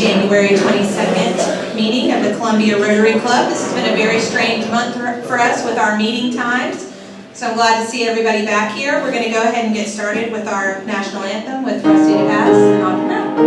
January 22nd meeting of the Columbia Rotary Club. This has been a very strange month for us with our meeting times, so I'm glad to see everybody back here. We're going to go ahead and get started with our national anthem with Rusty DePass and on that.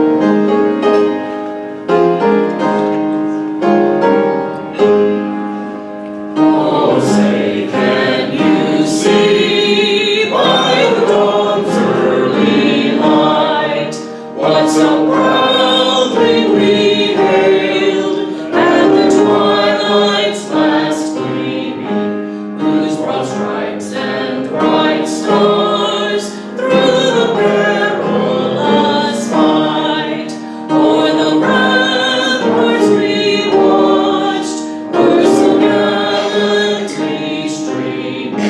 Oh, say, can you see by the dawn's early light what so proudly we hailed at the twilight's last gleaming, whose broad stripes and bright stars through the perilous fight o'er the ramparts we watched were so gallantly streaming,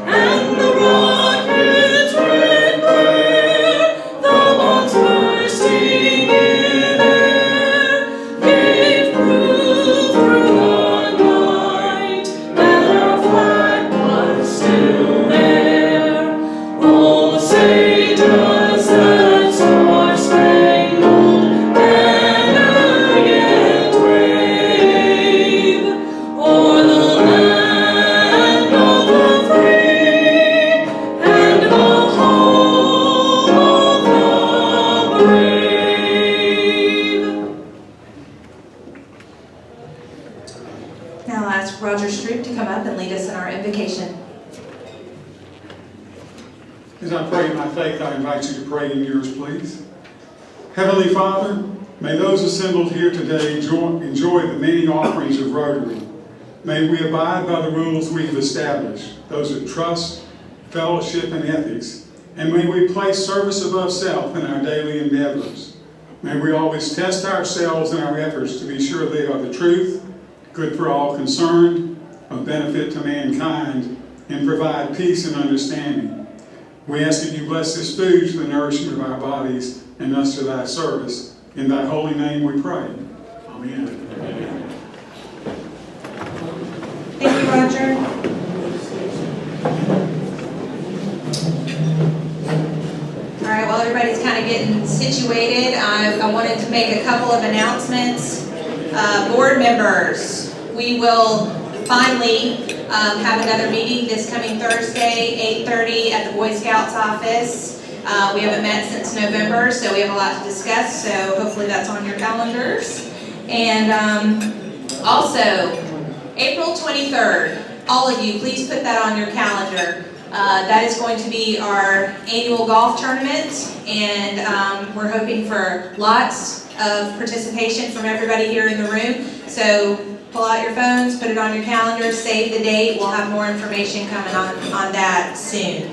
and the rocket's red glare, the bombs bursting in air, gave proof through the night that our flag was still there. Oh, say does that star-spangled banner yet wave o'er the land of the free and the home of the brave? Now I'll ask Roger Stroop to come up and lead us in our invocation. As I pray in my faith, I invite you to pray in yours, please. Heavenly Father, may those assembled here today enjoy the many offerings of Rotary. May we abide by the rules we have established, those of trust, fellowship, and ethics. And may we place service above self in our daily endeavors. May we always test ourselves and our efforts to be sure they are the truth, good for all concerned, of benefit to mankind, and provide peace and understanding. We ask that you bless this food to the nourishment of our bodies and us to thy service. In thy holy name we pray. Amen. Thank you, Roger. All right, while everybody's kind of getting situated, I wanted to make a couple of announcements. Board members, we will finally have another meeting this coming Thursday, 8:30 at the Boy Scouts office. We haven't met since November, so we have a lot to discuss, so hopefully that's on your calendars. And also, April 23rd, all of you, please put that on your calendar. That is going to be our annual golf tournament, and we're hoping for lots of participation from everybody here in the room. So pull out your phones, put it on your calendar, save the date. We'll have more information coming on that soon.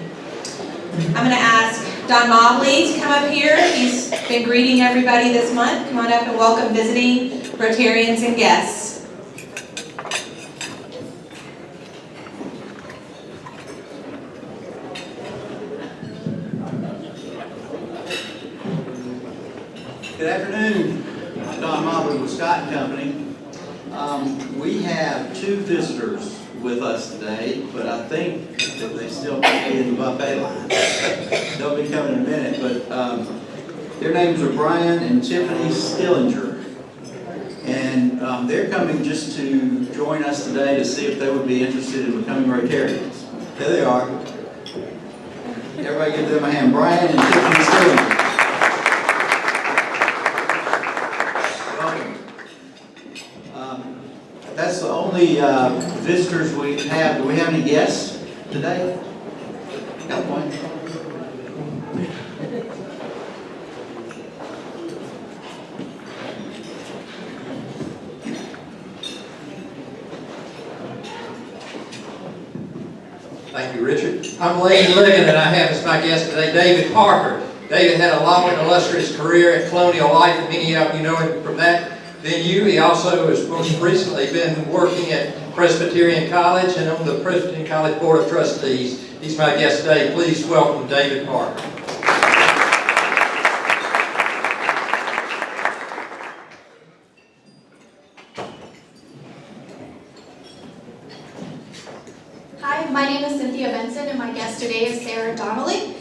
I'm going to ask Don Mobley to come up here. He's been greeting everybody this month. Come on up and welcome visiting Rotarians and guests. Good afternoon. I'm Don Mobley with Scott & Company. We have two visitors with us today, but I think that they still might be in the buffet line. They'll be coming in a minute, but their names are Brian and Tiffany Stillinger. And they're coming just to join us today to see if they would be interested in becoming Rotarians. There they are. Everybody give them a hand. Brian and Tiffany Stillinger. That's the only visitors we have. Do we have any guests today? Got one. Thank you, Richard. I'm Lane Ligon, and I have as my guest today David Parker. David had a long and illustrious career in Colonial Life, and many of you know him from that venue. He also has most recently been working at Presbyterian College and on the Presbyterian College Board of Trustees. He's my guest today. Please welcome David Parker. Hi, my name is Cynthia Benson, and my guest today is Sarah Donnelly.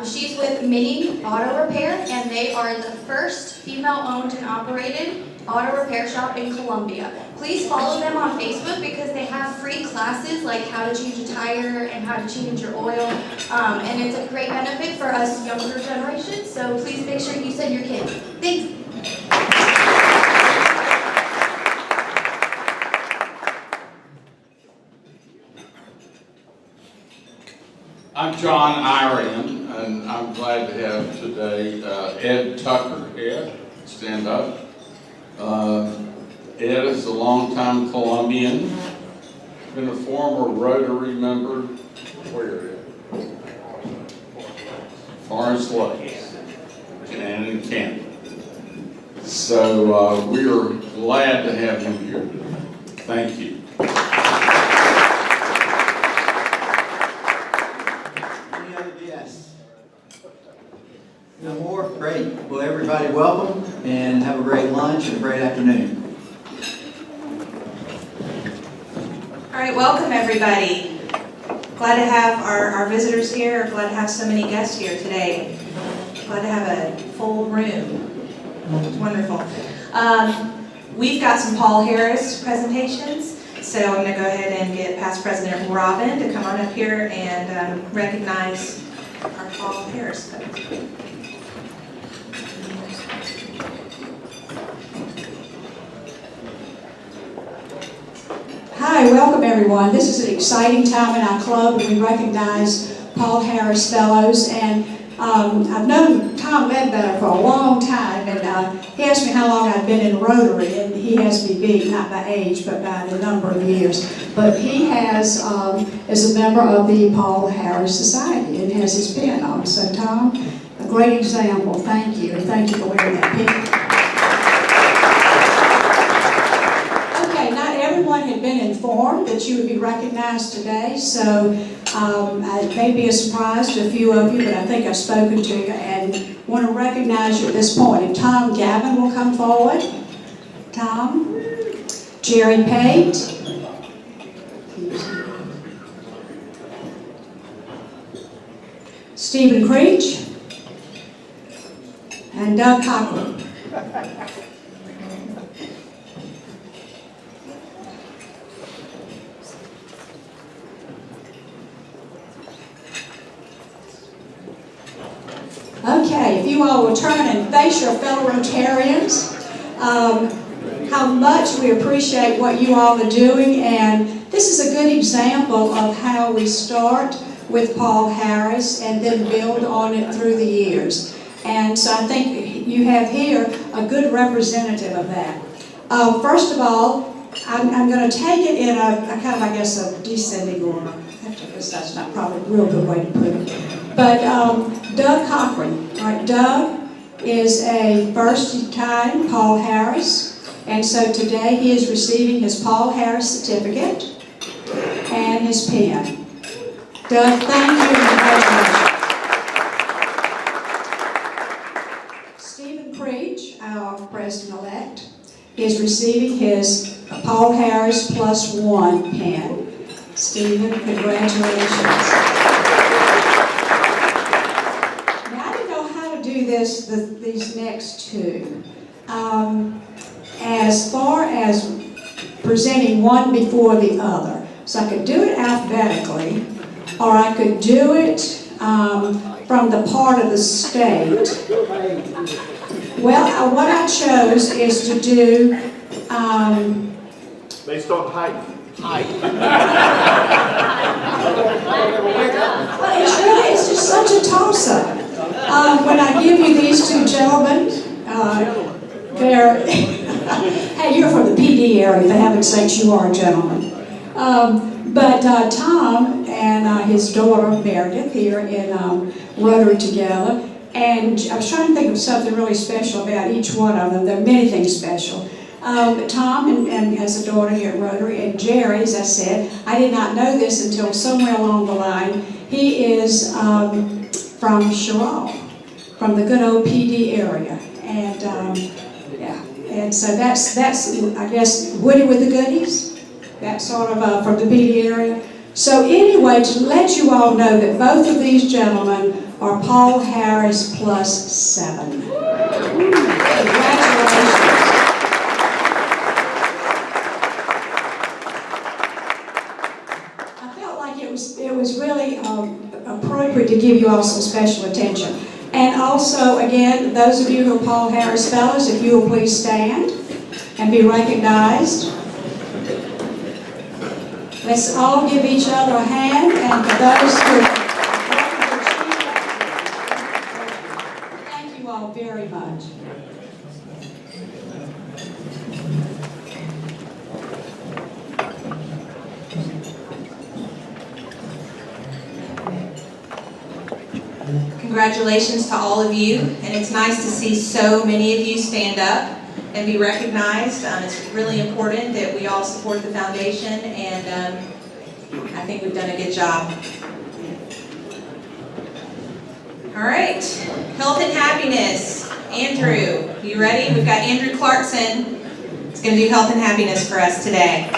She's with Mini Auto Repair, and they are the first female-owned and operated auto repair shop in Columbia. Please follow them on Facebook because they have free classes like how to change a tire and how to change your oil, and it's a great benefit for us younger generations, so please make sure you send your kids. Thanks. I'm John Irian, and I'm glad to have today Ed Tucker here. Stand up. Ed is a longtime Columbian, been a former Rotary member. Where? Forest Lakes and in Canada. So we are glad to have him here today. Thank you. No more? Great. Well, everybody welcome and have a great lunch and a great afternoon. All right, welcome everybody. Glad to have our visitors here. Glad to have so many guests here today. Glad to have a full room. It's wonderful. We've got some Paul Harris presentations, so I'm going to go ahead and get Past President Robin to come on up here and recognize our Paul Harris. Hi, welcome everyone. This is an exciting time in our club and we recognize Paul Harris Fellows, and I've known Tom Ledbetter for a long time, and he asked me how long I'd been in Rotary, and he has me beat, not by age, but by the number of years. But he is a member of the Paul Harris Society and has his pin on. So Tom, a great example. Thank you, and thank you for wearing that pin. Everyone had been informed that you would be recognized today, so it may be a surprise to a few of you, but I think I've spoken to you and want to recognize you at this point. And Tom Gavin will come forward. Tom. Jerry Pate. Stephen Creech. And Doug Cochran. Okay, if you all will turn and face your fellow Rotarians, how much we appreciate what you all are doing, and this is a good example of how we start with Paul Harris and then build on it through the years. And so I think you have here a good representative of that. First of all, I'm going to take it in a kind of, I guess, a descending order. That's not probably a real good way to put it. But Doug Cochran, right? Doug is a first-time Paul Harris, and so today he is receiving his Paul Harris certificate and his pen. Doug, thank you and congratulations. Stephen Creech, our president-elect, is receiving his Paul Harris +1 pen. Stephen, congratulations. These next two. As far as presenting one before the other. So I could do it alphabetically, or I could do it from the part of the state. Well, what I chose is to do... based on height. Well, it's just such a toss-up. When I give you these two gentlemen, they're, hey, you're from the PD area, for heaven's sakes, you are a gentleman. But Tom and his daughter, Meredith, here in Rotary together, and I was trying to think of something really special about each one of them. There are many things special. Tom and has a daughter here at Rotary, and Jerry, as I said, I did not know this until somewhere along the line. He is from Sherrall, from the good old PD area, and yeah, and so that's I guess Woody with the goodies, that sort of from the PD area. So anyway, to let you all know that both of these gentlemen are Paul Harris plus 7. Congratulations. I felt like it was really appropriate to give you all some special attention. And also, again, those of you who are Paul Harris fellows, if you will please stand and be recognized. Let's all give each other a hand, and for those who thank you all very much. Congratulations to all of you, and it's nice to see so many of you stand up and be recognized. It's really important that we all support the foundation, and I think we've done a good job. All right, health and happiness. Andrew, you ready? We've got Andrew Clarkson. He's going to do health and happiness for us today.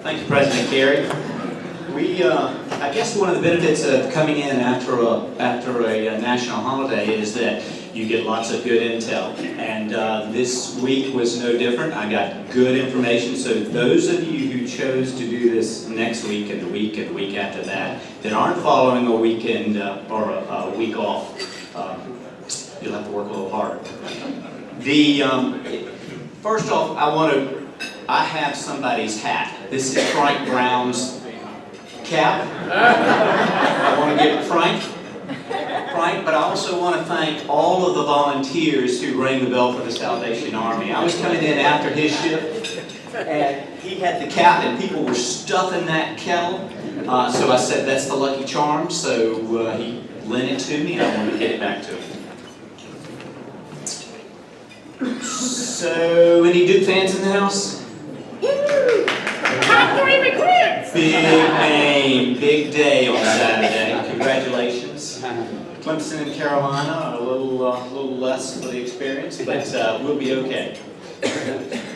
Thank you, President Carey. I guess one of the benefits of coming in after a national holiday is that you get lots of good intel. And this week was no different. I got good information. So those of you who chose to do this next week and the week after that aren't following a weekend or a week off, you'll have to work a little harder. First off, I have somebody's hat. This is Frank Brown's cap. I want to give Frank, but I also want to thank all of the volunteers who rang the bell for the Salvation Army. I was coming in after his shift, and he had the cap, and people were stuffing that kettle. So I said, that's the lucky charm. So he lent it to me, and I wanted to get it back to him. So, any Duke fans in the house? Top 3 recruits! Big name, big day on Saturday. Congratulations. Clemson and Carolina are a little less for the experience, but we'll be okay.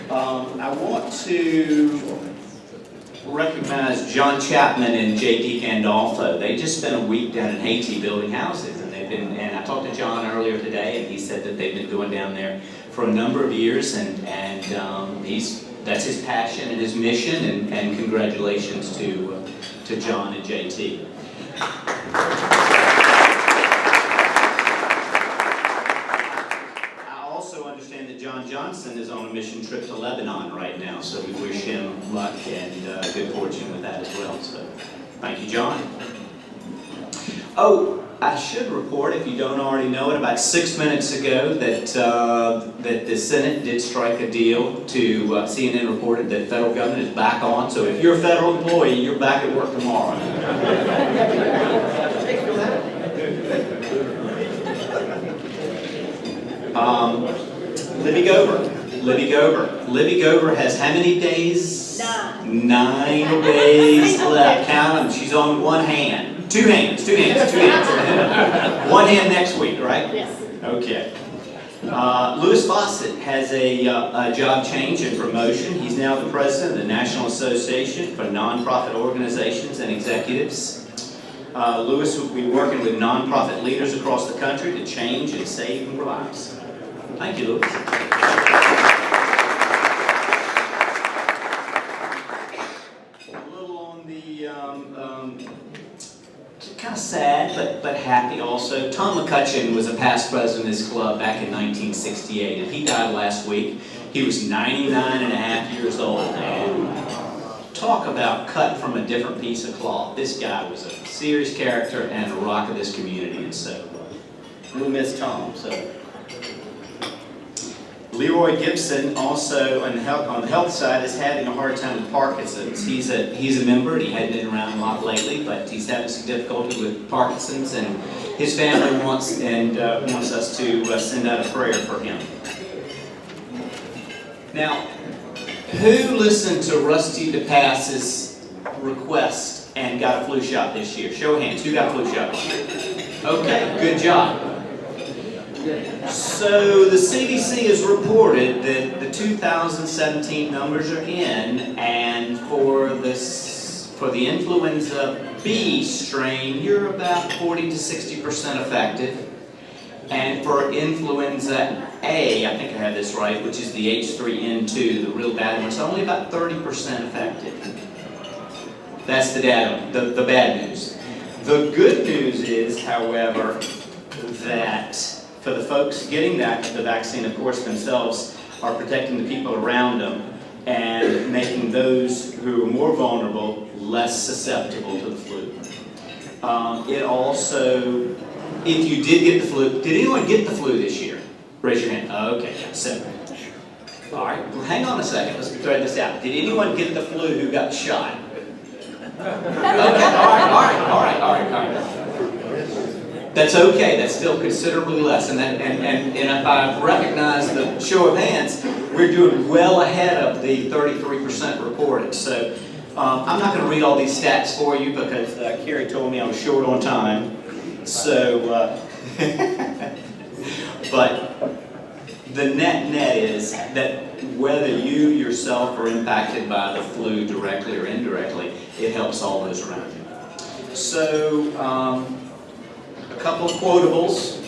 I want to recognize John Chapman and J.D. Gandolfo. They just spent a week down in Haiti building houses, and I talked to John earlier today, and he said that they've been going down there for a number of years, and that's his passion and his mission, and congratulations to John and JT. I also understand that John Johnson is on a mission trip to Lebanon right now, so we wish him luck and good fortune with that as well. So, thank you, John. Oh, I should report, if you don't already know it, about 6 minutes ago that the Senate did strike a deal to, CNN reported that federal government is back on, so if you're a federal employee, you're back at work tomorrow. Libby Gober has how many days? 9 days left. Count them. She's on one hand. Two hands. One hand next week, right? Yes. Okay. Louis Fawcett has a job change and promotion. He's now the president of the National Association for Nonprofit Organizations and Executives. Louis will be working with nonprofit leaders across the country to change and save lives. Thank you, Louis. Kind of sad, but happy also. Tom McCutcheon was a past president of this club back in 1968, and he died last week. He was 99 and a half years old, and talk about cut from a different piece of cloth. This guy was a serious character and a rock of this community, and so we'll miss Tom. So Leroy Gibson, also on the health side, is having a hard time with Parkinson's. He's a member, and he hadn't been around a lot lately, but he's having some difficulty with Parkinson's, and his family wants us to send out a prayer for him. Now, who listened to Rusty DePass's request and got a flu shot this year? Show of hands, who got a flu shot this year? Okay, good job. So the CDC has reported that the 2017 numbers are in, and for the influenza B strain, you're about 40 to 60% effective. And for influenza A, I think I have this right, which is the H3N2, the real bad one, it's only about 30% effective. That's the data, the bad news. The good news is, however, that for the folks getting the vaccine, of course, themselves are protecting the people around them and making those who are more vulnerable less susceptible to the flu. It also, if you did get the flu, did anyone get the flu this year? Raise your hand. Okay, so, all right, well, hang on a second, let's thread this out. Did anyone get the flu who got shot? Okay, all right. That's okay, that's still considerably less, and if I recognize the show of hands, we're doing well ahead of the 33% reported. So I'm not going to read all these stats for you because Carrie told me I was short on time. So, but the net is that whether you yourself are impacted by the flu directly or indirectly, it helps all those around you. So, a couple of quotables.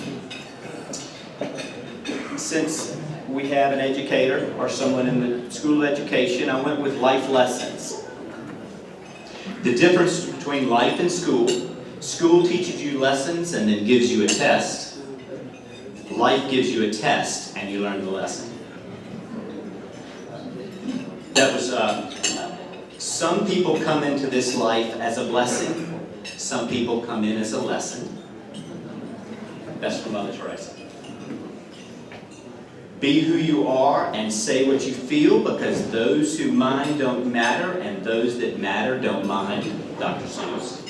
Since we have an educator or someone in the school of education, I went with life lessons. The difference between life and school: school teaches you lessons and then gives you a test. Life gives you a test and you learn the lesson. That was, some people come into this life as a blessing. Some people come in as a lesson. That's from Mother Teresa. Be who you are and say what you feel, because those who mind don't matter and those that matter don't mind. Dr. Seuss.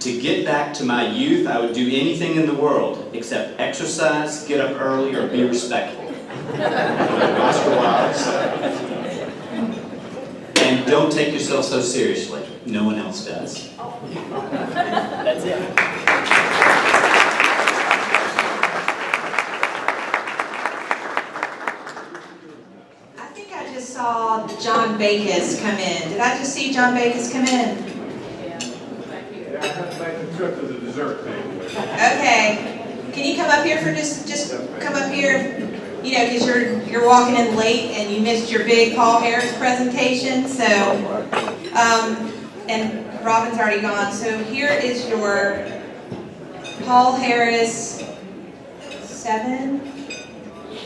To get back to my youth, I would do anything in the world except exercise, get up early, or be respectful. Oscar Wilde. And don't take yourself so seriously. No one else does. That's it. I think I just saw John Bakis come in. Did I just see John Bakis come in? Yeah, I have to make the trip to the dessert table. Okay. Can you come up here for just come up here? You know, because you're walking in late and you missed your big Paul Harris presentation. So, and Robin's already gone. So here is your Paul Harris 7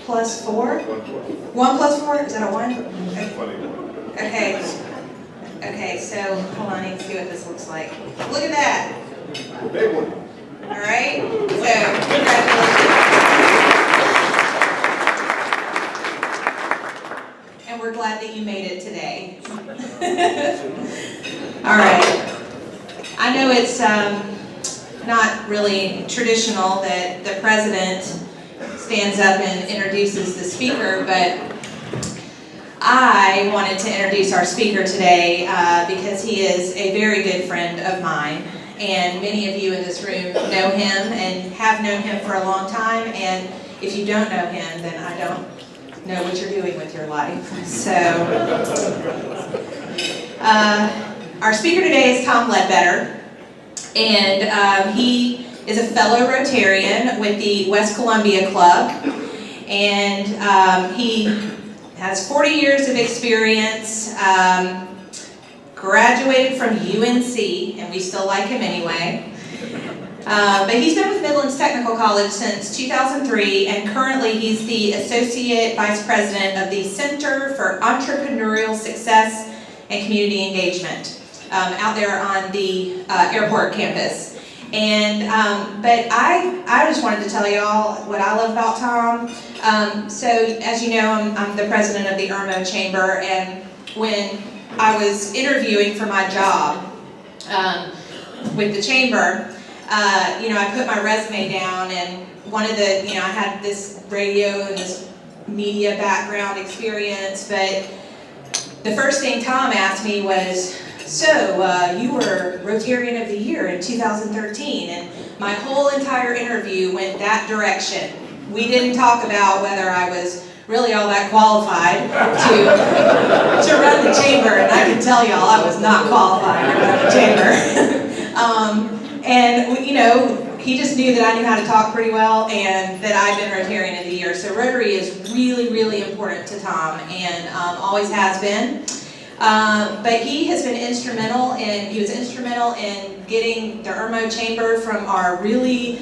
plus 4. 1 plus 4. Is that a 1? Okay. Okay. So hold on. I need to see what this looks like. Look at that. Big one. All right. So congratulations. And we're glad that you made it today. All right. I know it's not really traditional that the president stands up and introduces the speaker, but I wanted to introduce our speaker today because he is a very good friend of mine. And many of you in this room know him and have known him for a long time. And if you don't know him, then I don't know what you're doing with your life. So, our speaker today is Tom Ledbetter, and he is a fellow Rotarian with the West Columbia Club, and he has 40 years of experience, graduated from UNC, and we still like him anyway. But he's been with Midlands Technical College since 2003, and currently he's the Associate Vice President of the Center for Entrepreneurial Success and Community Engagement out there on the airport campus. And but I just wanted to tell y'all what I love about Tom. So as you know, I'm the president of the IRMO Chamber, and when I was interviewing for my job with the chamber, I put my resume down, and one of the, I had this radio and this media background experience, but the first thing Tom asked me was, so you were Rotarian of the Year in 2013, and my whole entire interview went that direction. We didn't talk about whether I was really all that qualified to run the chamber, and I can tell y'all I was not qualified to run the chamber. And you know, he just knew that I knew how to talk pretty well and that I've been Rotarian of the Year. So Rotary is really, really important to Tom, and always has been. But he has been instrumental in, he was instrumental in getting the Irmo Chamber from our really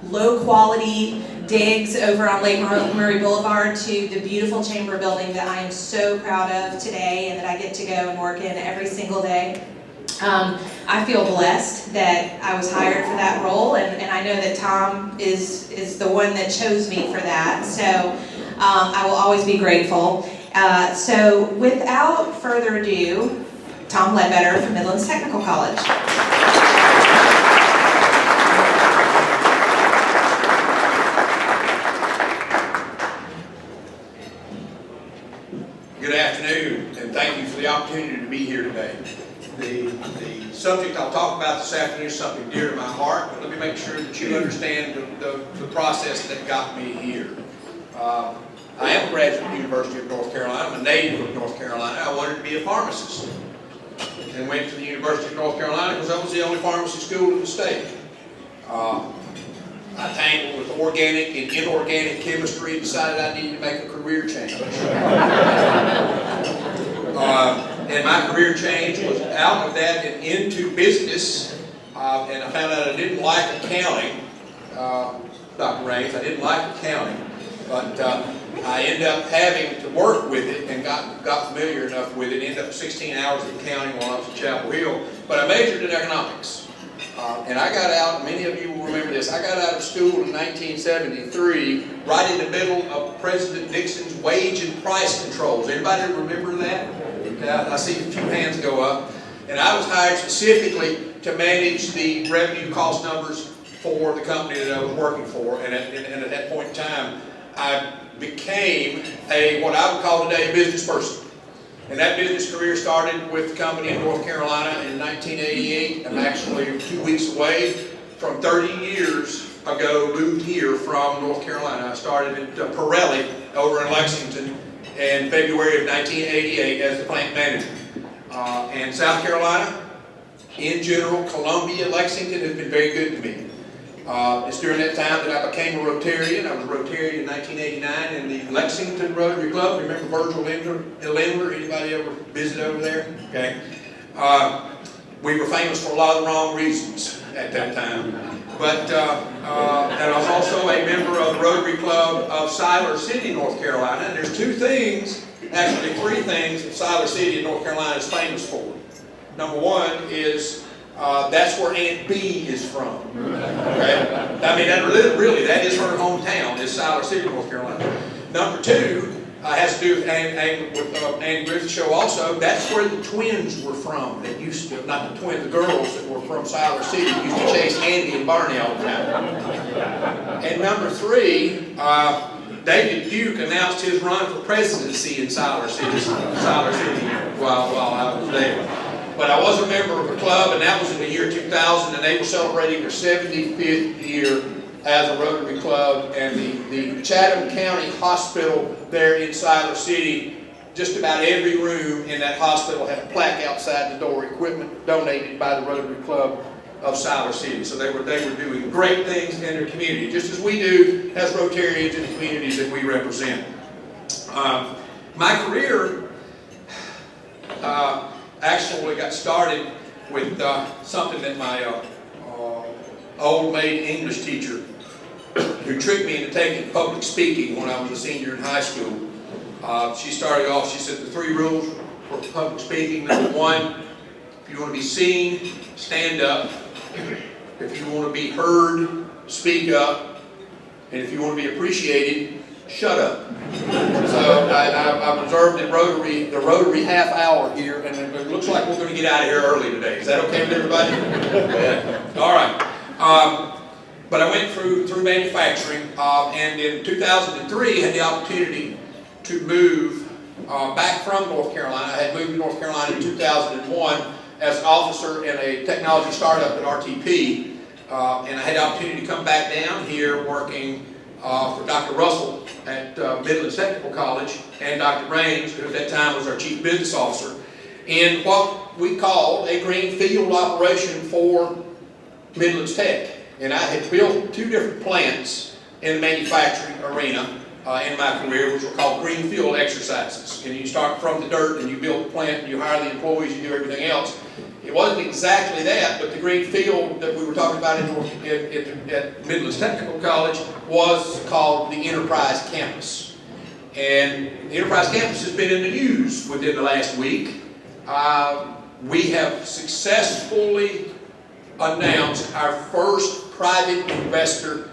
low quality digs over on Lake Murray Boulevard to the beautiful chamber building that I am so proud of today and that I get to go and work in every single day. I feel blessed that I was hired for that role, and I know that Tom is the one that chose me for that, so I will always be grateful. So without further ado, Tom Ledbetter from Midlands Technical College. Good afternoon, and thank you for the opportunity to be here today. The subject I'll talk about this afternoon is something dear to my heart, but let me make sure that you understand the process that got me here. I am a graduate of the University of North Carolina. I'm a native of North Carolina. I wanted to be a pharmacist and went to the University of North Carolina because that was the only pharmacy school in the state. I tangled with organic and inorganic chemistry and decided I needed to make a career change. And my career change was out of that and into business, and I found out I didn't like accounting. Dr. Raines, I didn't like accounting, but I ended up having to work with it and got familiar enough with it. Ended up 16 hours of accounting while I was at Chapel Hill, but I majored in economics. And I got out, many of you will remember this, I got out of school in 1973, right in the middle of President Nixon's wage and price controls. Anybody remember that? I see a few hands go up. And I was hired specifically to manage the revenue cost numbers for the company that I was working for. And at that point in time, I became what I would call today a business person. And that business career started with the company in North Carolina in 1988. I'm actually 2 weeks away from 30 years ago, moved here from North Carolina. I started at Pirelli over in Lexington in February of 1988 as the plant manager. And South Carolina, in general, Columbia, Lexington has been very good to me. It's during that time that I became a Rotarian. I was a Rotarian in 1989 in the Lexington Rotary Club. Remember Virgil Lindler? Anybody ever visit over there? Okay. We were famous for a lot of the wrong reasons at that time. But and I was also a member of the Rotary Club of Siler City, North Carolina. And there's two things, actually three things that Siler City in North Carolina is famous for. Number one is that's where Aunt B is from. Okay? I mean, that is her hometown, is Siler City, North Carolina. Number two has to do with Andy Griffith's show also. That's where the twins were from. They used to, not the twins, the girls that were from Siler City used to chase Andy and Barney all the time. And number three, David Duke announced his run for presidency in Siler City while I was there. But I was a member of the club, and that was in the year 2000, and they were celebrating their 75th year as a Rotary Club, and the Chatham County Hospital there in Siler City, just about every room in that hospital had a plaque outside the door, equipment donated by the Rotary Club of Siler City. So they were doing great things in their community, just as we do as Rotarians in the communities that we represent. My career actually got started with something that my old maid English teacher, who tricked me into taking public speaking when I was a senior in high school. She started off, she said the three rules for public speaking. Number one, if you want to be seen, stand up. If you want to be heard, speak up. And if you want to be appreciated, shut up. So I observed the Rotary half hour here, and it looks like we're going to get out of here early today. Is that okay with everybody? Yeah. All right. But I went through manufacturing, and in 2003 had the opportunity to move back from North Carolina. I had moved to North Carolina in 2001 as an officer in a technology startup at RTP, And I had the opportunity to come back down here working for Dr. Russell at Midlands Technical College and Dr. Raines, who at that time was our Chief Business Officer, in what we called a greenfield operation for Midlands Tech. And I had built 2 different plants in the manufacturing arena in my career, which were called greenfield exercises. And you start from the dirt and you build the plant and you hire the employees, you do everything else. It wasn't exactly that, but the greenfield that we were talking about at Midlands Technical College was called the Enterprise Campus. And the Enterprise Campus has been in the news within the last week. We have successfully announced our first private investor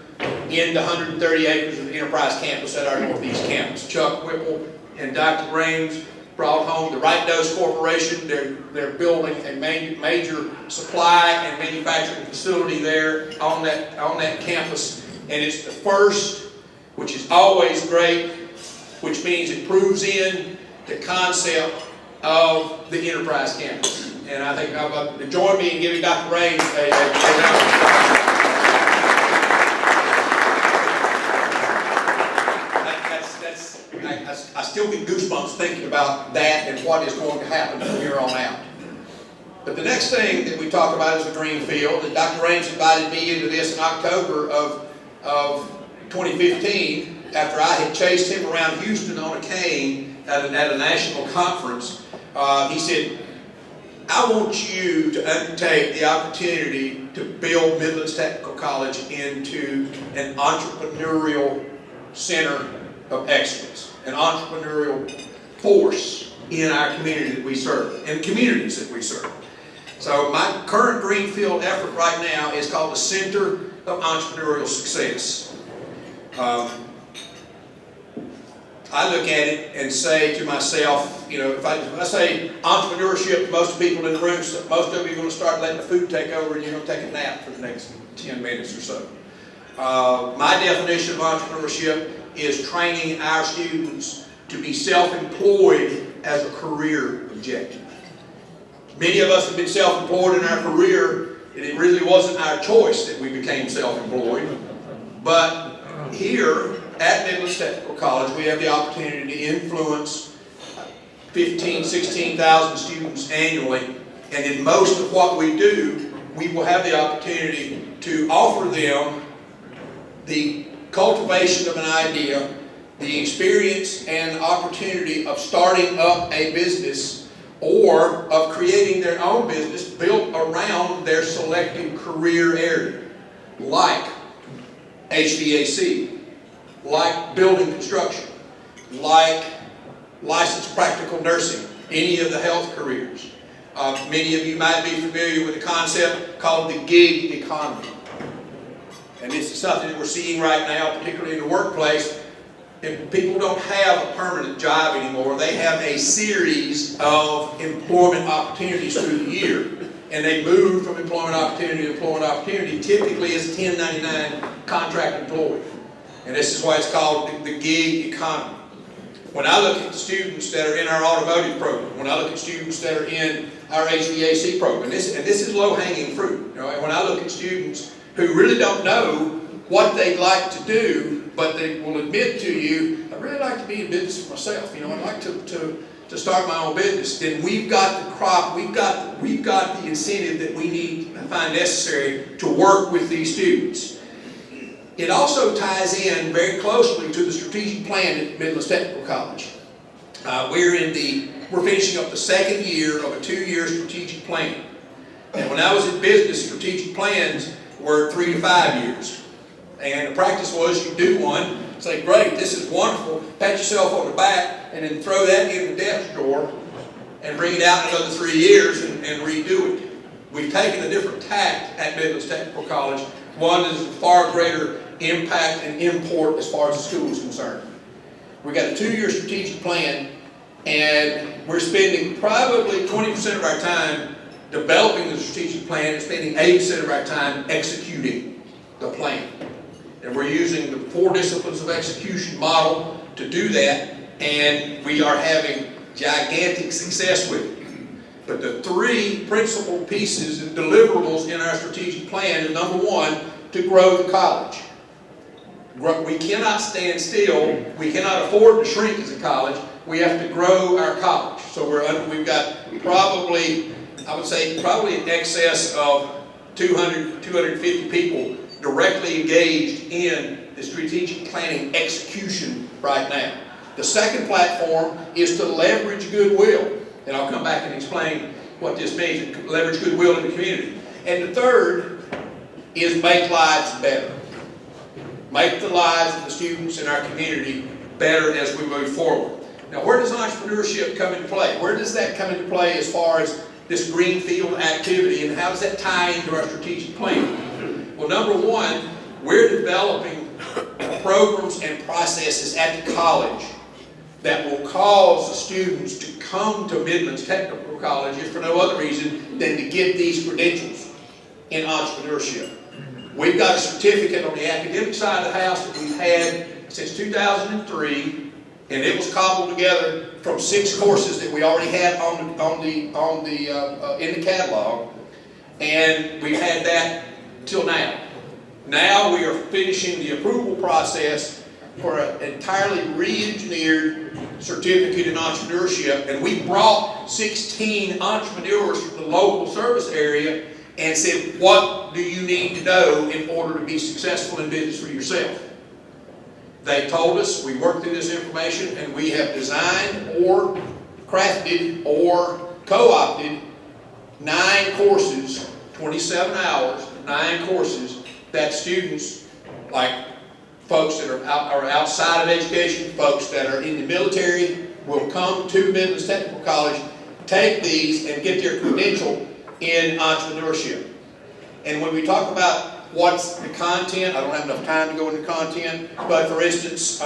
in the 130 acres of the Enterprise Campus at our Northeast Campus. Chuck Whipple and Dr. Raines brought home the Right Dose Corporation. They're building a major supply and manufacturing facility there on that campus. And it's the first, which is always great, which means it proves in the concept of the Enterprise Campus. And I think I'm going to join me in giving Dr. Raines a round. I still get goosebumps thinking about that and what is going to happen from here on out. But the next thing that we talk about is the greenfield. And Dr. Raines invited me into this in October of 2015 after I had chased him around Houston on a cane at a national conference. He said, I want you to undertake the opportunity to build Midlands Technical College into an entrepreneurial center of excellence, an entrepreneurial force in our community that we serve, and communities that we serve. So my current greenfield effort right now is called the Center of Entrepreneurial Success. I look at it and say to myself, you know, if I say entrepreneurship, most people in the room, most of you are going to start letting the food take over and you're going to take a nap for the next 10 minutes or so. My definition of entrepreneurship is training our students to be self-employed as a career objective. Many of us have been self-employed in our career, and it really wasn't our choice that we became self-employed. But here at Midlands Technical College, we have the opportunity to influence 15,000, 16,000 students annually. And in most of what we do, we will have the opportunity to offer them the cultivation of an idea, the experience and opportunity of starting up a business or of creating their own business built around their selected career area, like HVAC, like building construction, like licensed practical nursing, any of the health careers. Many of you might be familiar with a concept called the gig economy. And this is something that we're seeing right now, particularly in the workplace. If people don't have a permanent job anymore, they have a series of employment opportunities through the year. And they move from employment opportunity to employment opportunity, typically as a 1099 contract employee. And this is why it's called the gig economy. When I look at the students that are in our automotive program, when I look at students that are in our HVAC program, and this is low-hanging fruit. You know, when I look at students who really don't know what they'd like to do, but they will admit to you, I'd really like to be in business for myself. You know, I'd like to start my own business. Then we've got the crop, we've got the incentive that we need and find necessary to work with these students. It also ties in very closely to the strategic plan at Midlands Technical College. We're finishing up the second year of a 2-year strategic plan. And when I was in business, strategic plans were 3 to 5 years. And the practice was you do one, say, great, this is wonderful, pat yourself on the back, and then throw that in the desk drawer and bring it out in another 3 years and redo it. We've taken a different tack at Midlands Technical College. One is far greater impact and import as far as the school is concerned. We've got a 2-year strategic plan, and we're spending probably 20% of our time developing the strategic plan and spending 80% of our time executing the plan. And we're using the 4 disciplines of execution model to do that, and we are having gigantic success with it. But the three principal pieces and deliverables in our strategic plan is, number one, to grow the college. We cannot stand still. We cannot afford to shrink as a college. We have to grow our college. So we've got probably, I would say, probably in excess of 200, 250 people directly engaged in the strategic planning execution right now. The second platform is to leverage goodwill. And I'll come back and explain what this means, leverage goodwill in the community. And the third is make lives better. Make the lives of the students in our community better as we move forward. Now, where does entrepreneurship come into play? Where does that come into play as far as this greenfield activity, and how does that tie into our strategic plan? Well, number one, we're developing programs and processes at the college that will cause the students to come to Midlands Technical College, if for no other reason than to get these credentials in entrepreneurship. We've got a certificate on the academic side of the house that we've had since 2003, and it was cobbled together from 6 courses that we already had in the catalog, and we've had that till now. Now we are finishing the approval process for an entirely re-engineered certificate in entrepreneurship, and we brought 16 entrepreneurs from the local service area and said, what do you need to know in order to be successful in business for yourself? They told us, we worked through this information, and we have designed or crafted or co-opted 9 courses, 27 hours, 9 courses that students, like folks that are outside of education, folks that are in the military, will come to Midlands Technical College, take these, and get their credential in entrepreneurship. And when we talk about what's the content, I don't have enough time to go into content, but for instance,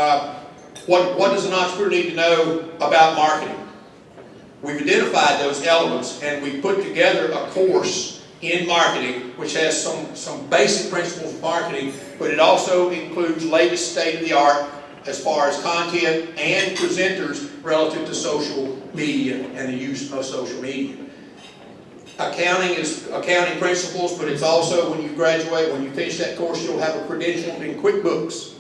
what does an entrepreneur need to know about marketing? We've identified those elements, and we put together a course in marketing which has some basic principles of marketing, but it also includes latest state-of-the-art as far as content and presenters relative to social media and the use of social media. Accounting is accounting principles, but it's also, when you graduate, when you finish that course, you'll have a credential in QuickBooks.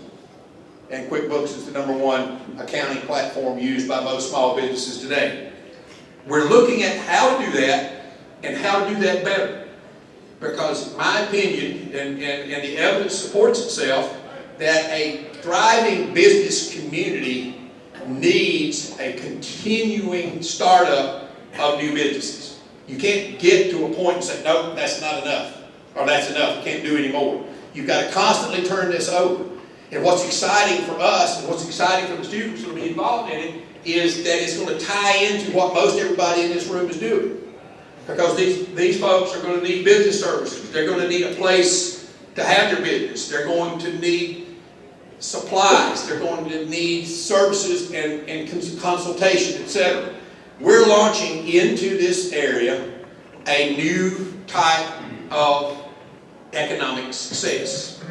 And QuickBooks is the #1 accounting platform used by most small businesses today. We're looking at how to do that and how to do that better. Because in my opinion, and the evidence supports itself, that a thriving business community needs a continuing startup of new businesses. You can't get to a point and say, no, that's not enough, or that's enough, you can't do any more. You've got to constantly turn this over. And what's exciting for us, and what's exciting for the students who will be involved in it, is that it's going to tie into what most everybody in this room is doing. Because these folks are going to need business services. They're going to need a place to have their business. They're going to need supplies. They're going to need services and consultation, etc. We're launching into this area a new type of economic success.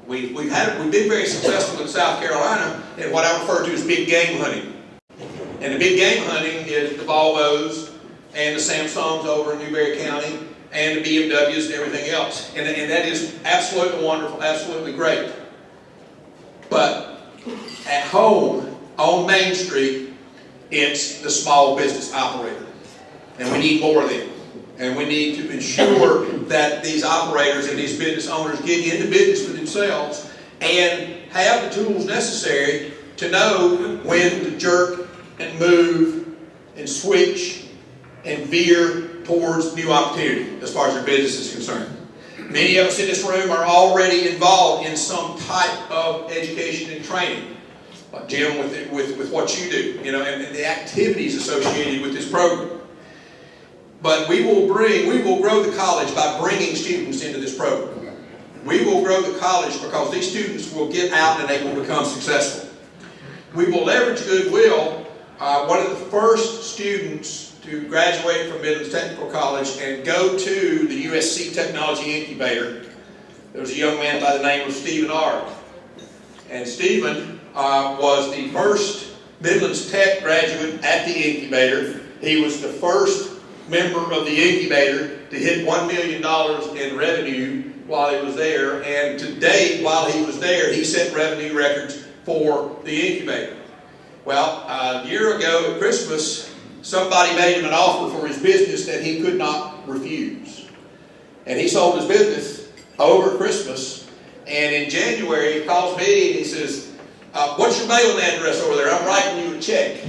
We've been very successful in South Carolina in what I refer to as big game hunting. And the big game hunting is the Volvos and the Samsungs over in Newberry County and the BMWs and everything else. And that is absolutely wonderful, absolutely great. But at home, on Main Street, it's the small business operator. And we need more of them. And we need to ensure that these operators and these business owners get into business for themselves and have the tools necessary to know when to jerk and move and switch and veer towards new opportunity as far as their business is concerned. Many of us in this room are already involved in some type of education and training. Like Jim with what you do, and the activities associated with this program. But we will grow the college by bringing students into this program. We will grow the college because these students will get out and they will become successful. We will leverage goodwill. One of the first students to graduate from Midlands Technical College and go to the USC Technology Incubator, there was a young man by the name of Stephen R. And Stephen was the first Midlands Tech graduate at the incubator. He was the first member of the incubator to hit $1 million in revenue while he was there, and to date, while he was there, he set revenue records for the incubator. Well, a year ago at Christmas, somebody made him an offer for his business that he could not refuse. And he sold his business over Christmas, and in January he calls me and he says, what's your mailing address over there? I'm writing you a check.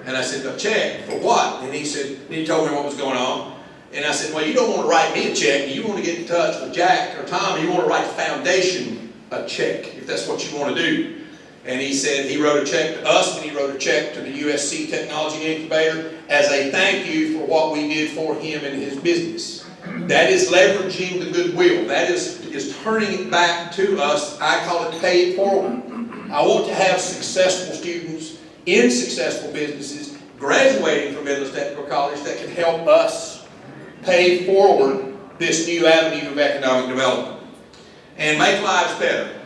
And I said, a check? For what? And he said, and he told me what was going on. And I said, well, you don't want to write me a check. You want to get in touch with Jack or Tom. You want to write the foundation a check, if that's what you want to do. And he said he wrote a check to us, and he wrote a check to the USC Technology Incubator as a thank you for what we did for him and his business. That is leveraging the goodwill. That is turning it back to us. I call it pay it forward. I want to have successful students in successful businesses graduating from Midlands Technical College that can help us pay forward this new avenue of economic development and make lives better.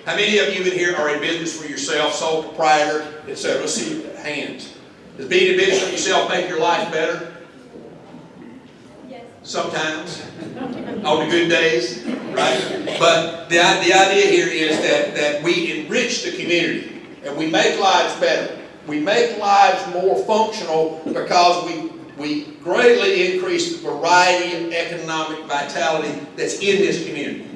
How many of you in here are in business for yourself, sole proprietor, etc.? Let's see hands. Does being in business for yourself make your life better? Yes. Sometimes. On the good days, right? But the idea here is that we enrich the community and we make lives better. We make lives more functional because we greatly increase the variety of economic vitality that's in this community.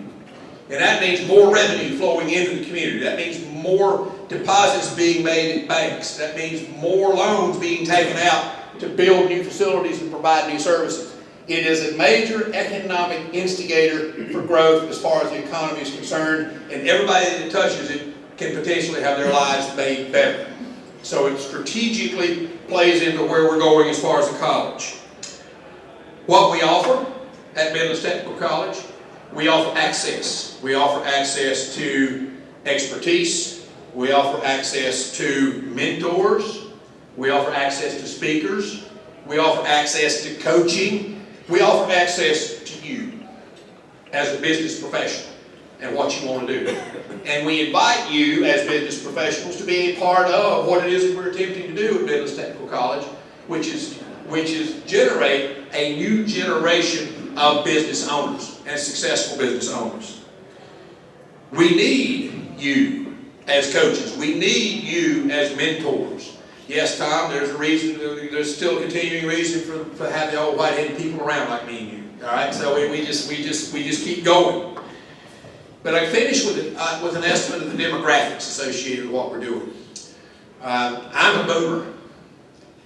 And that means more revenue flowing into the community. That means more deposits being made at banks. That means more loans being taken out to build new facilities and provide new services. It is a major economic instigator for growth as far as the economy is concerned, and everybody that touches it can potentially have their lives made better. So it strategically plays into where we're going as far as the college. What we offer at Midlands Technical College, we offer access. We offer access to expertise. We offer access to mentors. We offer access to speakers. We offer access to coaching. We offer access to you as a business professional and what you want to do. And we invite you as business professionals to be a part of what it is that we're attempting to do at Midlands Technical College, which is generate a new generation of business owners and successful business owners. We need you as coaches. We need you as mentors. Yes, Tom, there's a reason, there's still a continuing reason for having the old white-headed people around like me and you. All right, so we just keep going. But I finish with an estimate of the demographics associated with what we're doing. I'm a boomer.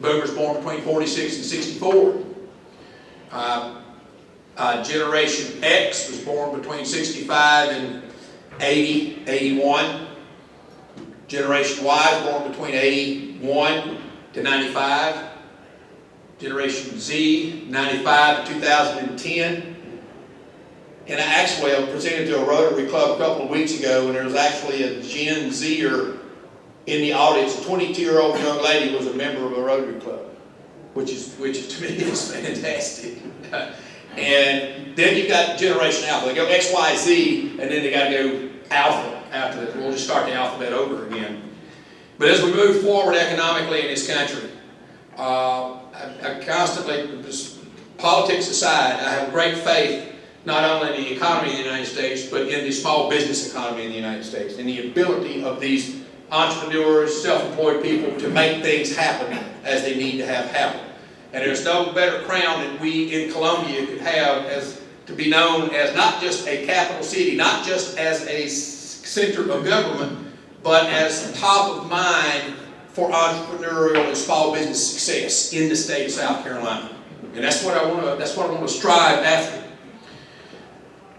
Boomers born between 46 and 64. Generation X was born between 65 and 80, 81. Generation Y was born between 81 to 95. Generation Z, 95 to 2010. And I presented to a Rotary Club a couple of weeks ago, and there was actually a Gen Zer in the audience. A 22-year-old young lady was a member of a Rotary Club, which to me is fantastic. And then you've got Generation Alpha. They go X, Y, Z, and then they got to go Alpha after that. We'll just start the alphabet over again. But as we move forward economically in this country, I constantly, politics aside, I have great faith not only in the economy of the United States, but in the small business economy in the United States, and the ability of these entrepreneurs, self-employed people to make things happen as they need to have happen. And there's no better crown that we in Columbia could have as to be known as not just a capital city, not just as a center of government, but as top of mind for entrepreneurial and small business success in the state of South Carolina. And that's what I want to strive after.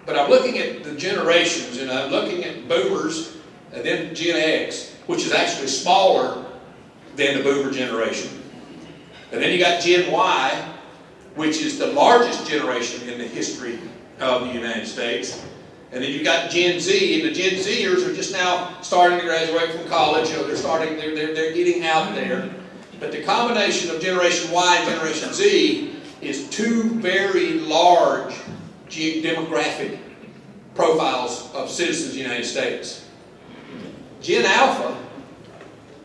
But I'm looking at the generations, and I'm looking at boomers, and then Gen X, which is actually smaller than the boomer generation. And then you got Gen Y, which is the largest generation in the history of the United States. And then you got Gen Z, and the Gen Zers are just now starting to graduate from college. You know, they're getting out there. But the combination of Generation Y and Generation Z is two very large demographic profiles of citizens of the United States. Gen Alpha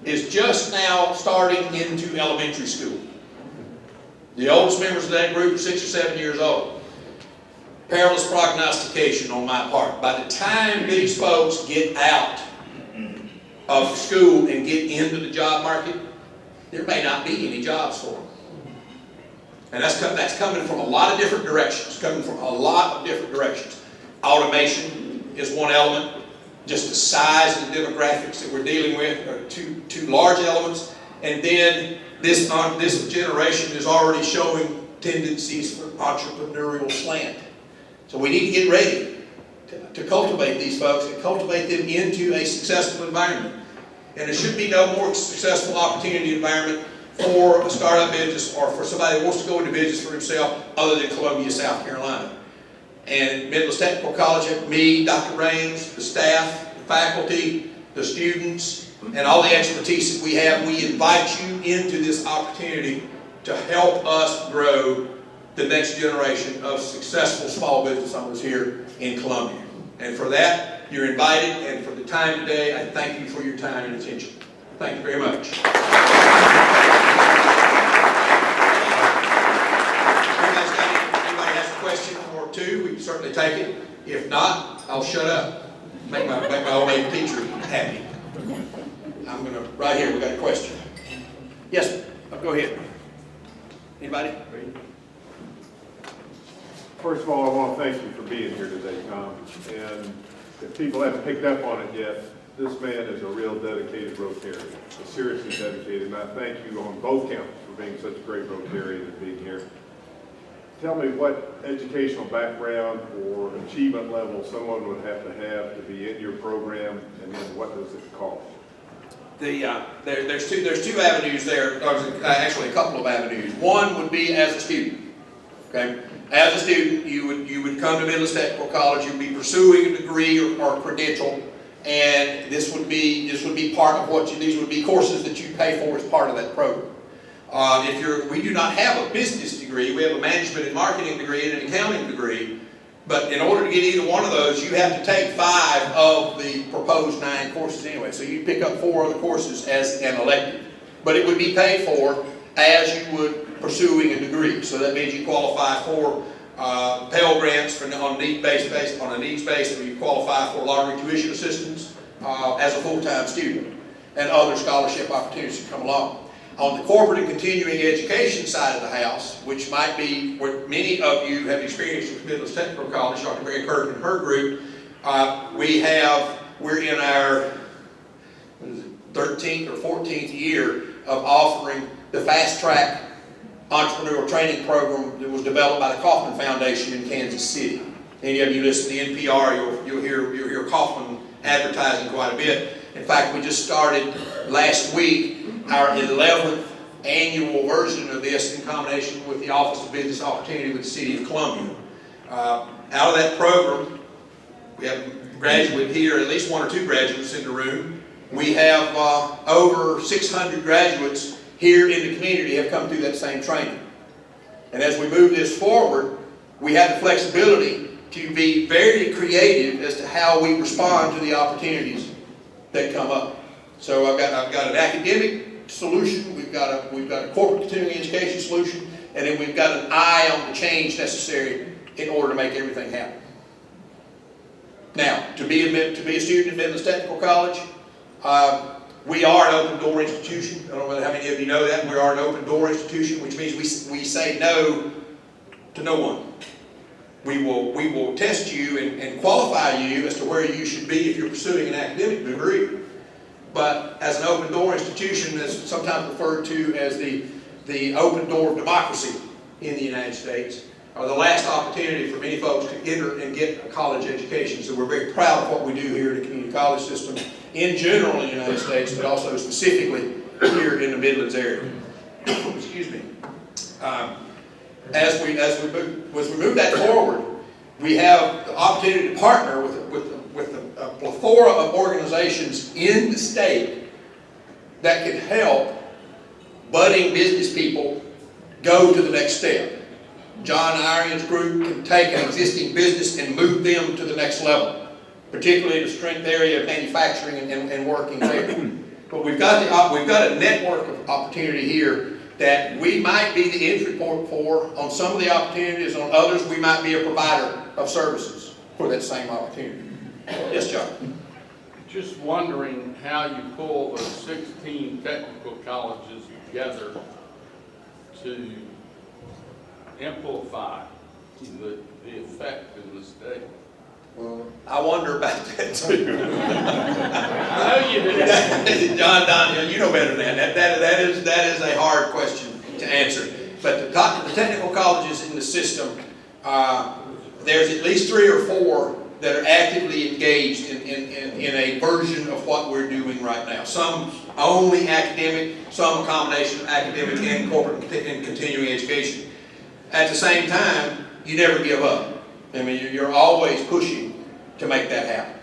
is just now starting into elementary school. The oldest members of that group are 6 or 7 years old. Perilous prognostication on my part. By the time these folks get out of school and get into the job market, there may not be any jobs for them. And that's coming from a lot of different directions, Automation is one element. Just the size and the demographics that we're dealing with are two large elements. And then this generation is already showing tendencies for entrepreneurial slant. So we need to get ready to cultivate these folks and cultivate them into a successful environment. And there should be no more successful opportunity environment for a startup business or for somebody who wants to go into business for himself other than Columbia, South Carolina. And Midlands Technical College, me, Dr. Raines, the staff, the faculty, the students, and all the expertise that we have, we invite you into this opportunity to help us grow the next generation of successful small business owners here in Columbia. And for that, you're invited, and for the time today, I thank you for your time and attention. Thank you very much. Anybody has a question or two, we can certainly take it. If not, I'll shut up. Make my old lady teacher happy. I'm gonna, right here, we got a question. Yes, go ahead. Anybody? First of all, I want to thank you for being here today, Tom. And if people haven't picked up on it yet, this man is a real dedicated Rotarian, seriously dedicated. And I thank you on both counts for being such a great Rotarian and being here. Tell me what educational background or achievement level someone would have to be in your program, and then what does it cost? There's two avenues there. Actually, a couple of avenues. One would be as a student. Okay, as a student, you would come to Midlands Technical College. You'd be pursuing a degree or credential, and this would be part of what these would be courses that you pay for as part of that program. We do not have a business degree. We have a management and marketing degree and an accounting degree. But in order to get either one of those, you have to take 5 of the proposed 9 courses anyway. So you pick up 4 of the courses as an elective. But it would be paid for as you would pursuing a degree. So that means you qualify for Pell Grants on a needs basis, or you qualify for lottery tuition assistance as a full-time student, and other scholarship opportunities that come along. On the corporate and continuing education side of the house, which might be what many of you have experienced with Midlands Technical College, Dr. Mary Kirk and her group, we're in our 13th or 14th year of offering the Fast Track Entrepreneurial Training Program that was developed by the Kauffman Foundation in Kansas City. Any of you listen to NPR, you'll hear Kauffman advertising quite a bit. In fact, we just started last week our 11th annual version of this in combination with the Office of Business Opportunity with the City of Columbia. Out of that program, we have a graduate here, at least 1 or 2 graduates in the room. We have over 600 graduates here in the community have come through that same training. And as we move this forward, we have the flexibility to be very creative as to how we respond to the opportunities that come up. So I've got an academic solution, we've got a corporate continuing education solution, and then we've got an eye on the change necessary in order to make everything happen. Now, to be a student at Midlands Technical College, we are an open door institution. I don't know how many of you know that. We are an open door institution, which means we say no to no one. We will test you and qualify you as to where you should be if you're pursuing an academic degree. But as an open door institution, that's sometimes referred to as the open door of democracy in the United States, or the last opportunity for many folks to enter and get a college education. So we're very proud of what we do here in the community college system in general in the United States, but also specifically here in the Midlands area. Excuse me. As we move that forward, we have the opportunity to partner with a plethora of organizations in the state that can help budding business people go to the next step. John Iron's group can take an existing business and move them to the next level, particularly the strength area of manufacturing and working there. But we've got a network of opportunity here that we might be the entry point for on some of the opportunities, on others we might be a provider of services for that same opportunity. Yes, John? Just wondering how you pull the 16 technical colleges together to amplify the effect in the state. Well, I wonder about that too. I know you did. Don, you know better than that. That is a hard question to answer. But the technical colleges in the system, there's at least 3 or 4 that are actively engaged in a version of what we're doing right now. Some only academic, some a combination of academic and corporate and continuing education. At the same time, you never give up. I mean, you're always pushing to make that happen.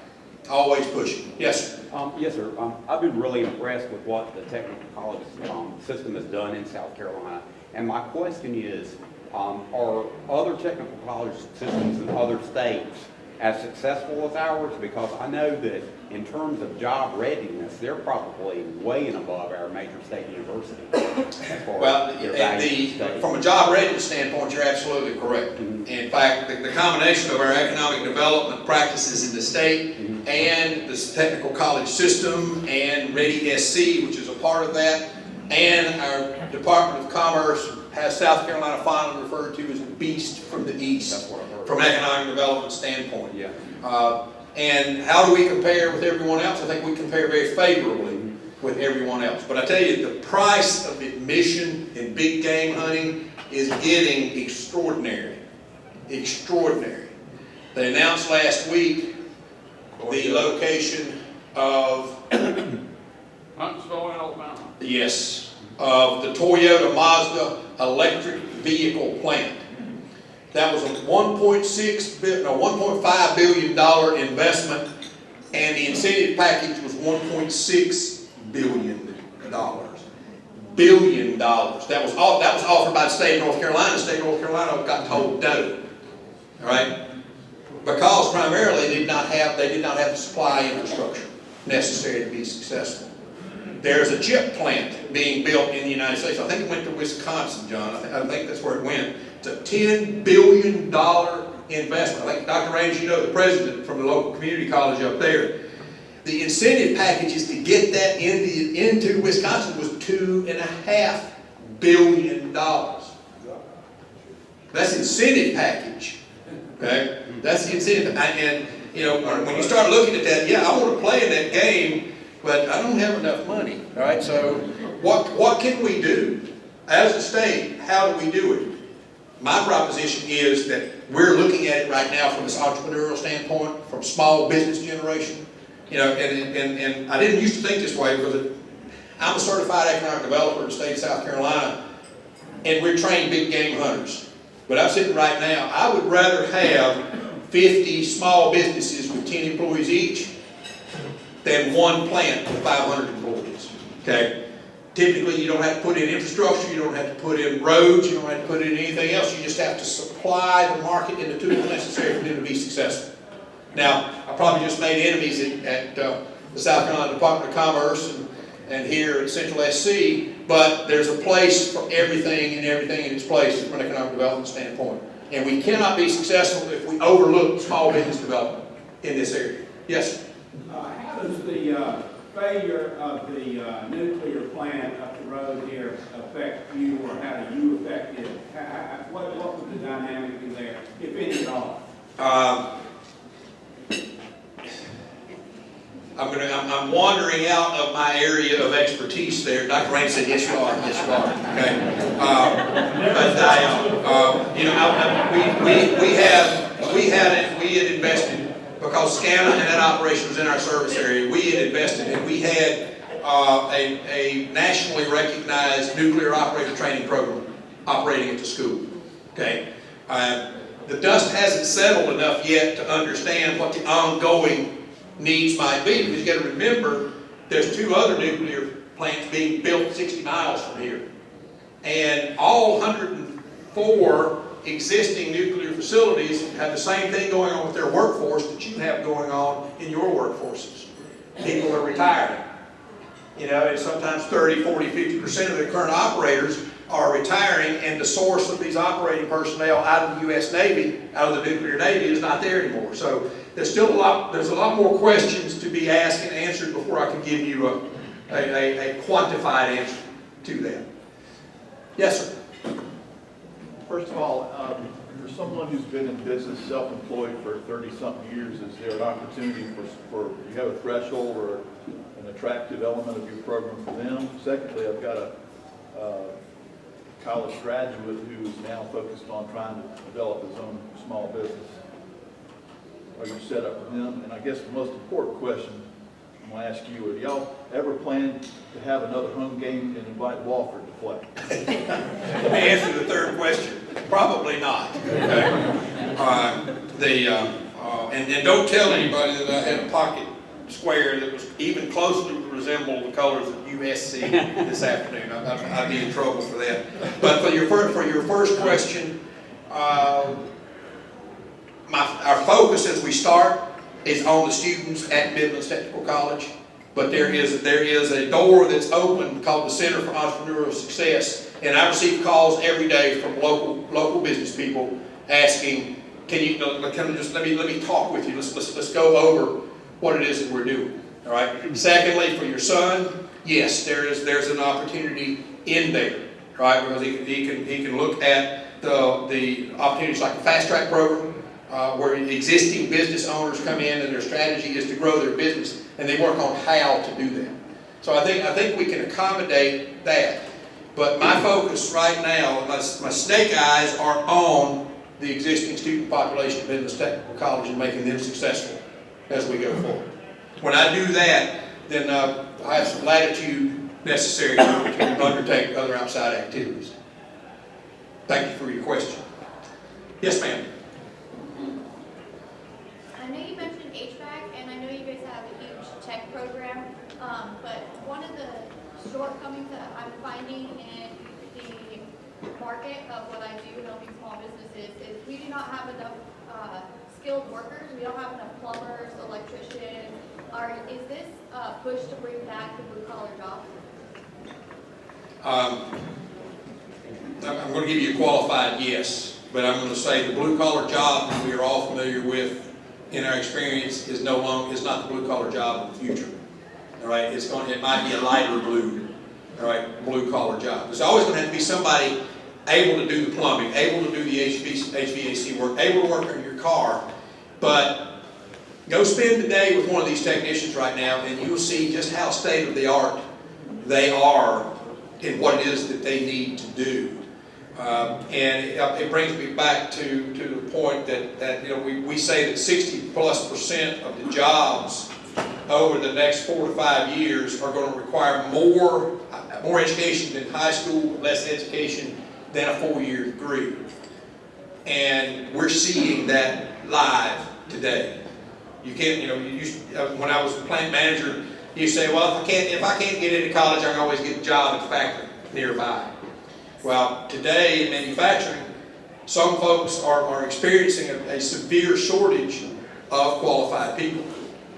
Always pushing. Yes, sir. Yes, sir. I've been really impressed with what the technical college system has done in South Carolina. And my question is, are other technical college systems in other states as successful as ours? Because I know that in terms of job readiness, they're probably way and above our major state universities. Well, from a job readiness standpoint, you're absolutely correct. In fact, the combination of our economic development practices in the state and this technical college system and Ready SC, which is a part of that, and our Department of Commerce has South Carolina finally referred to as the beast from the east from an economic development standpoint. Yeah. And how do we compare with everyone else? I think we compare very favorably with everyone else. But I tell you, the price of admission in big game hunting is getting extraordinary. Extraordinary. They announced last week the location of Huntsville, Alabama. Yes, of the Toyota Mazda electric vehicle plant. That was a $1.5 billion investment, and the incentive package was $1.6 billion. Billion dollars. That was offered by the state of North Carolina. The state of North Carolina got told no. All right, because primarily they did not have the supply infrastructure necessary to be successful. There's a chip plant being built in the United States. I think it went to Wisconsin, John. I think that's where it went. It's a $10 billion investment. I think Dr. Range, you know, the president from the local community college up there. The incentive packages to get that into Wisconsin was $2.5 billion. That's incentive package. Okay? That's the incentive. And, you know, when you start looking at that, yeah, I want to play in that game, but I don't have enough money. All right? So what can we do? As a state, how do we do it? My proposition is that we're looking at it right now from this entrepreneurial standpoint, from small business generation. You know, and I didn't used to think this way because I'm a certified economic developer in the state of South Carolina, and we're trained big game hunters. But I'm sitting right now, I would rather have 50 small businesses with 10 employees each than one plant with 500 employees. Okay? Typically, you don't have to put in infrastructure, you don't have to put in roads, you don't have to put in anything else. You just have to supply the market and the tools necessary for them to be successful. Now, I probably just made enemies at the South Carolina Department of Commerce and here at Central SC, but there's a place for everything and everything in its place from an economic development standpoint. And we cannot be successful if we overlook small business development in this area. Yes? How does the failure of the nuclear plant up the road here affect you, or how do you affect it? What would the dynamic be there, if any at all? I'm wandering out of my area of expertise there. Dr. Rain said, yes, you are. Yes, you are. Okay. We had invested, because SCANA and that operation was in our service area, we had invested and we had a nationally recognized nuclear operator training program operating at the school. Okay. The dust hasn't settled enough yet to understand what the ongoing needs might be. Because you got to remember, there's 2 other nuclear plants being built 60 miles from here. And all 104 existing nuclear facilities have the same thing going on with their workforce that you have going on in your workforces. People are retiring. You know, and sometimes 30, 40, 50% of the current operators are retiring, and the source of these operating personnel out of the U.S. Navy, out of the nuclear Navy, is not there anymore. So there's still there's a lot more questions to be asked and answered before I can give you a quantified answer to that. Yes, sir. First of all, for someone who's been in business, self-employed for 30-something years, is there an opportunity for you have a threshold or an attractive element of your program for them? Secondly, I've got a college graduate who is now focused on trying to develop his own small business. Are you set up with him? And I guess the most important question I'm going to ask you, do y'all ever plan to have another home game and invite Walford to play? Let me answer the third question. Probably not. Okay. And don't tell anybody that I had a pocket square that was even closely resembled the colors of USC this afternoon. I'd be in trouble for that. But for your first question, our focus as we start is on the students at Midlands Technical College. But there is a door that's open called the Center for Entrepreneurial Success, and I receive calls every day from local business people asking, can you just let me talk with you? Let's go over what it is that we're doing. All right. Secondly, for your son, yes, there's an opportunity in there, right? Because he can look at the opportunities like the fast track program, where existing business owners come in and their strategy is to grow their business, and they work on how to do that. So I think we can accommodate that. But my focus right now, my snake eyes are on the existing student population of Midlands Technical College and making them successful as we go forward. When I do that, then I have some latitude necessary to undertake other outside activities. Thank you for your question. Yes, ma'am. I know you mentioned HVAC, and I know you guys have a huge tech program, but one of the shortcomings that I'm finding in the market of what I do, helping small businesses, is we do not have enough skilled workers. We don't have enough plumbers, electricians. Is this a push to bring back the blue-collar jobs? I'm going to give you a qualified yes, but I'm going to say the blue-collar job that we are all familiar with in our experience is not the blue-collar job of the future. All right, it might be a lighter blue, all right, blue-collar job. There's always going to have to be somebody able to do the plumbing, able to do the HVAC work, able to work on your car. But go spend the day with one of these technicians right now, and you'll see just how state-of-the-art they are in what it is that they need to do. And it brings me back to the point that we say that 60+% of the jobs over the next 4 to 5 years are going to require more education than high school, less education than a 4-year degree. And we're seeing that live today. You can't, when I was a plant manager, you say, well, if I can't get into college, I can always get a job at the factory nearby. Well, today in manufacturing, some folks are experiencing a severe shortage of qualified people.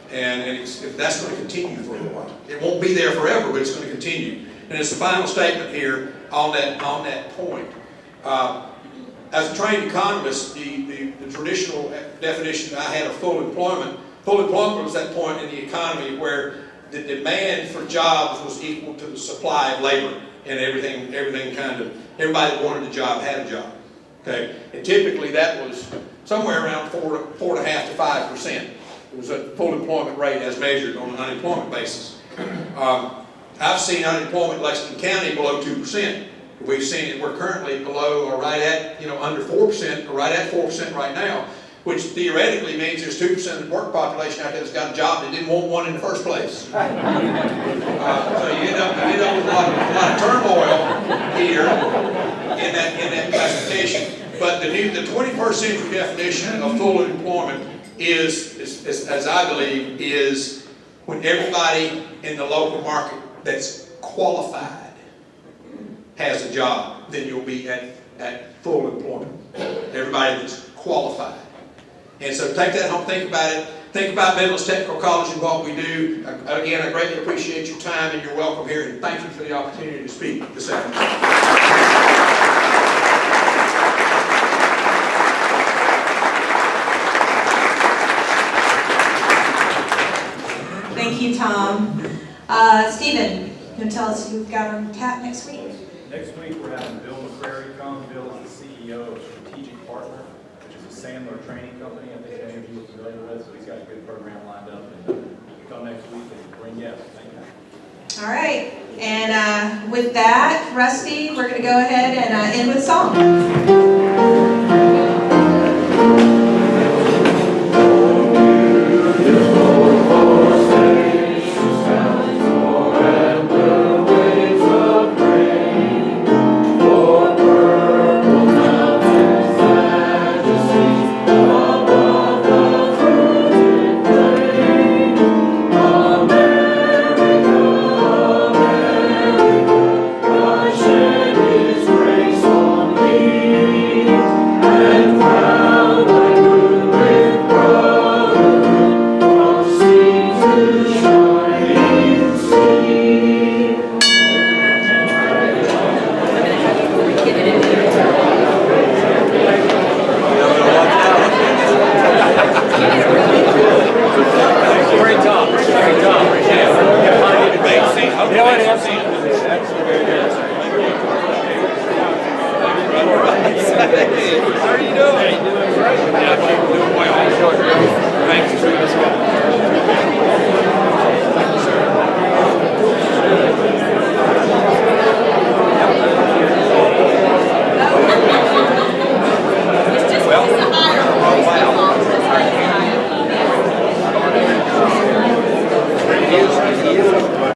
And that's going to continue for a while. It won't be there forever, but it's going to continue. And it's the final statement here on that point. As a trained economist, the traditional definition I had of full employment was that point in the economy where the demand for jobs was equal to the supply of labor, and everybody that wanted a job had a job. Okay, and typically that was somewhere around 4.5 to 5%. It was a full employment rate as measured on an unemployment basis. I've seen unemployment in Lexington County below 2%. We've seen it, we're currently below or right at, under 4%, or right at 4% right now, which theoretically means there's 2% of the work population out there that's got a job that didn't want one in the first place. So you end up with a lot of turmoil here in that classification. But the 21st century definition of full employment is, as I believe, is when everybody in the local market that's qualified has a job, then you'll be at full employment. Everybody that's qualified. And so take that home, think about it. Think about Midlands Technical College and what we do. Again, I greatly appreciate your time and your welcome here, and thank you for the opportunity to speak this afternoon. going to tell us who we've got on tap next week? Next week, we're having Bill McCrary come. Bill is the CEO of Strategic Partner, which is a Sandler training company. I think many of you are familiar with, so he's got a good program lined up. And come next week and bring guests. Thank you. All right. And with that, Rusty, we're going to go ahead and end with song.